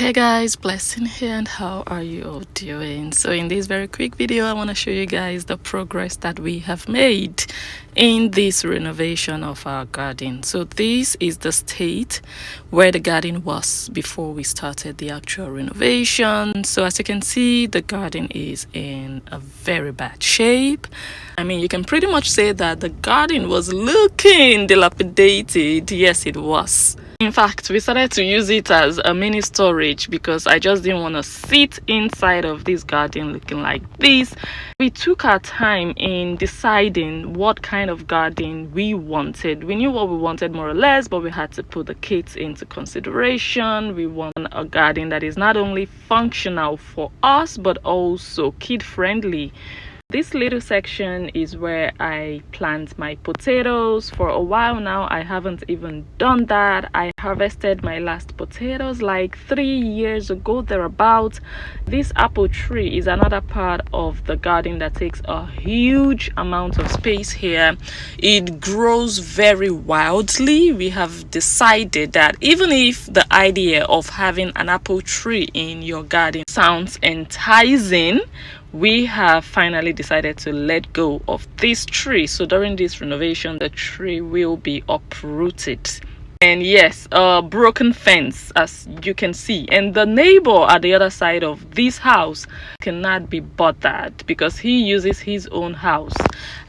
Hey guys, Blessing here, and how are you all doing? So in this very quick video, I want to show you guys the progress that we have made in this renovation of our garden. So this is the state where the garden was before we started the actual renovation. So as you can see, the garden is in a very bad shape. I mean, you can pretty much say that the garden was looking dilapidated. Yes, it was. In fact, we started to use it as a mini storage because I just didn't want to sit inside of this garden looking like this. We took our time in deciding what kind of garden we wanted. We knew what we wanted more or less, but we had to put the kids into consideration. We want a garden that is not only functional for us, but also kid-friendly. This little section is where I plant my potatoes. For a while now, I haven't even done that. I harvested my last potatoes like 3 years ago, thereabout. This apple tree is another part of the garden that takes a huge amount of space here. It grows very wildly. We have decided that even if the idea of having an apple tree in your garden sounds enticing, we have finally decided to let go of this tree. So during this renovation, the tree will be uprooted. And yes, a broken fence, as you can see, and the neighbor at the other side of this house cannot be bothered because he uses his own house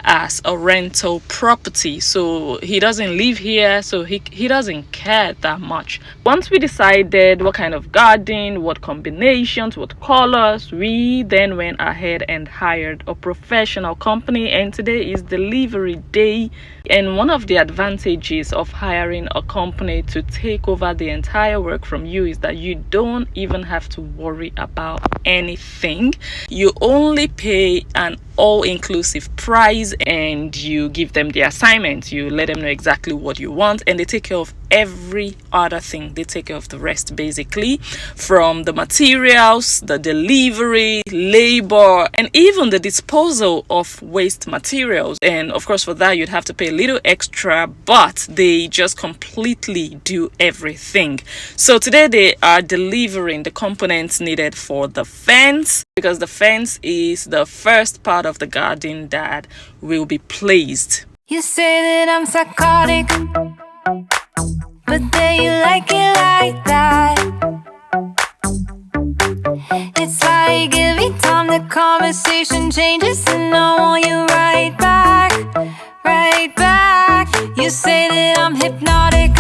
as a rental property. So he doesn't live here, so he doesn't care that much. Once we decided what kind of garden, what combinations, what colors, we then went ahead and hired a professional company, and today is delivery day. And one of the advantages of hiring a company to take over the entire work from you is that you don't even have to worry about anything. You only pay an all-inclusive price and you give them the assignment. You let them know exactly what you want and they take care of every other thing. They take care of the rest, basically, from the materials, the delivery, labor, and even the disposal of waste materials. And of course, for that you'd have to pay a little extra, but they just completely do everything. So today they are delivering the components needed for the fence, because the fence is the first part of the garden that will be placed. You say that I'm psychotic, but then you like it like that. It's like every time the conversation changes, and I want you right back, right back. You say that I'm hypnotic,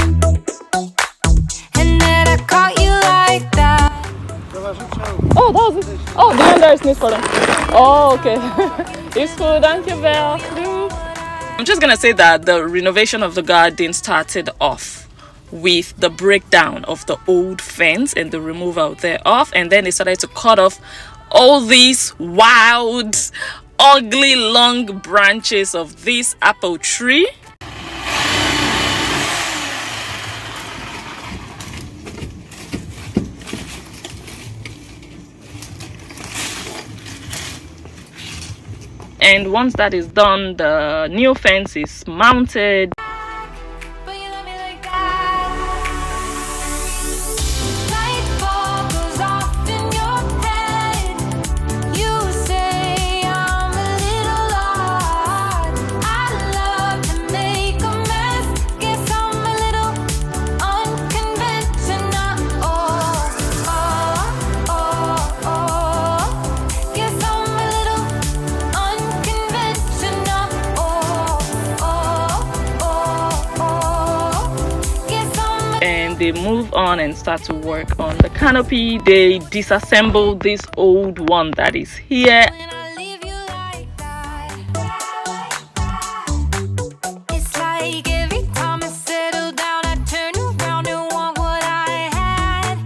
and that I caught you like that. Oh, that was it. Oh, the one there is for them. Oh, okay. It's cool. Thank you, Belle. I'm just gonna say that the renovation of the garden started off with the breakdown of the old fence and the removal thereof, and then they started to cut off all these wild, ugly, long branches of this apple tree. And once that is done, the new fence is mounted. But you love me like that. Light bulb goes off in your head. You say I'm a little odd. I love to make a mess. Guess I'm a little unconventional. Guess I'm a little unconventional. Guess I'm a And they move on and start to work on the canopy. They disassemble this old one that is here. and I leave you like that. It's like every time I settle down, I turn around and want what I had.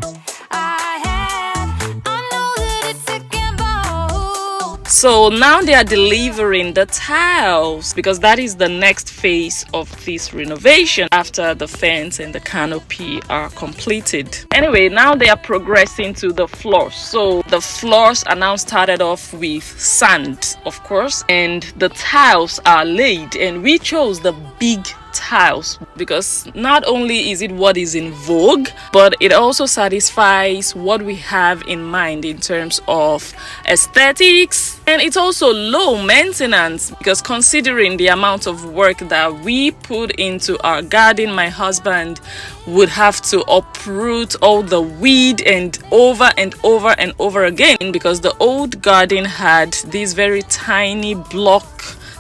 I know that it's a gamble. So now they are delivering the tiles because that is the next phase of this renovation after the fence and the canopy are completed. Anyway, now they are progressing to the floors. So the floors are now started off with sand, of course, and the tiles are laid, and we chose the big tiles, because not only is it what is in vogue, but it also satisfies what we have in mind in terms of aesthetics, and it's also low maintenance, because considering the amount of work that we put into our garden, my husband would have to uproot all the weed and over and over again, because the old garden had these very tiny block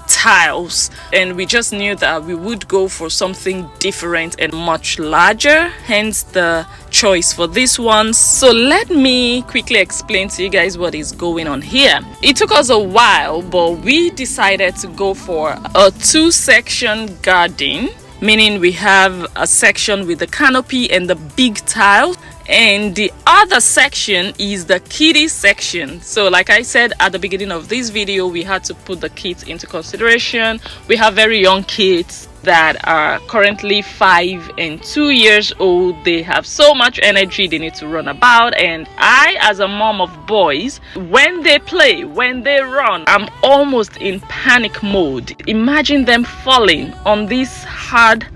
tiles, and we just knew that we would go for something different and much larger, hence the choice for this one. So let me quickly explain to you guys what is going on here. It took us a while, but we decided to go for a 2-section garden, meaning we have a section with the canopy and the big tile, and the other section is the kiddie section. So like I said at the beginning of this video, we had to put the kids into consideration. We have very young kids that are currently 5 and 2 years old. They have so much energy, they need to run about, and I, as a mom of boys, when they play, when they run, I'm almost in panic mode. Imagine them falling on this hard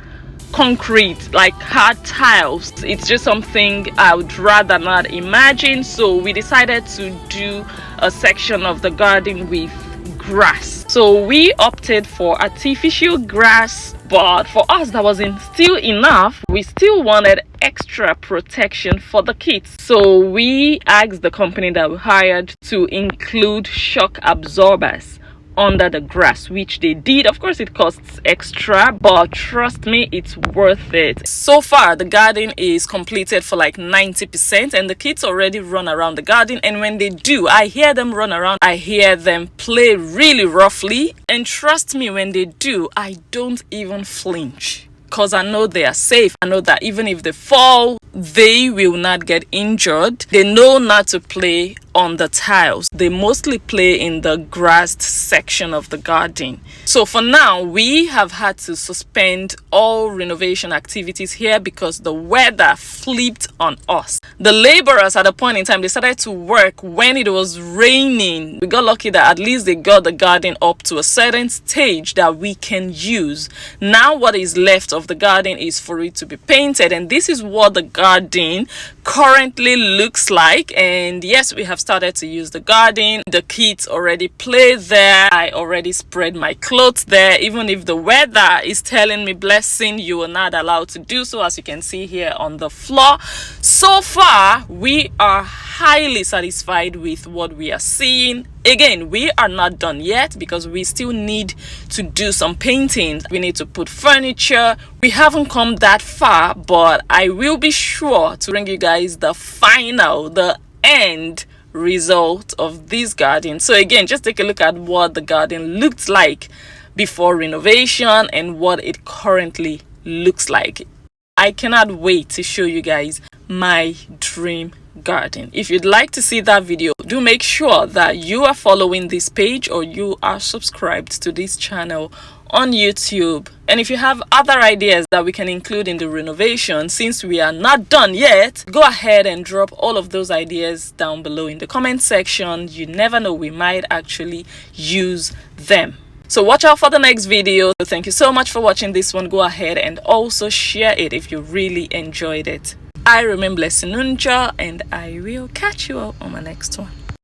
concrete, like hard tiles. It's just something I would rather not imagine. So we decided to do a section of the garden with grass. So we opted for artificial grass, but for us that wasn't still enough. We still wanted extra protection for the kids, so we asked the company that we hired to include shock absorbers under the grass, which they did. Of course it costs extra, but trust me, it's worth it. So far the garden is completed for like 90%, and the kids already run around the garden, and when they do, I hear them run around, I hear them play really roughly, and trust me, when they do, I don't even flinch, because I know they are safe. I know that even if they fall, they will not get injured. They know not to play on the tiles. They mostly play in the grassed section of the garden. So for now, we have had to suspend all renovation activities here because the weather flipped on us. The laborers at a point in time, they started to work when it was raining. We got lucky that at least they got the garden up to a certain stage that we can use. Now what is left of the garden is for it to be painted, and this is what the garden currently looks like. And yes, we have started to use the garden. The kids already play there. I already spread my clothes there, even if the weather is telling me, blessing, you are not allowed to do so, as you can see here on the floor. So far we are highly satisfied with what we are seeing. Again, we are not done yet because we still need to do some painting. We need to put furniture. We haven't come that far, but I will be sure to bring you guys the final, the end result of this garden. So again, just take a look at what the garden looked like before renovation and what it currently looks like. I cannot wait to show you guys my dream garden. If you'd like to see that video, do make sure that you are following this page or you are subscribed to this channel on YouTube. And if you have other ideas that we can include in the renovation, since we are not done yet, go ahead and drop all of those ideas down below in the comment section. You never know, we might actually use them. So watch out for the next video. Thank you so much for watching this one. Go ahead and also share it if you really enjoyed it. I remain blessed, Njoh, and I will catch you all on my next one.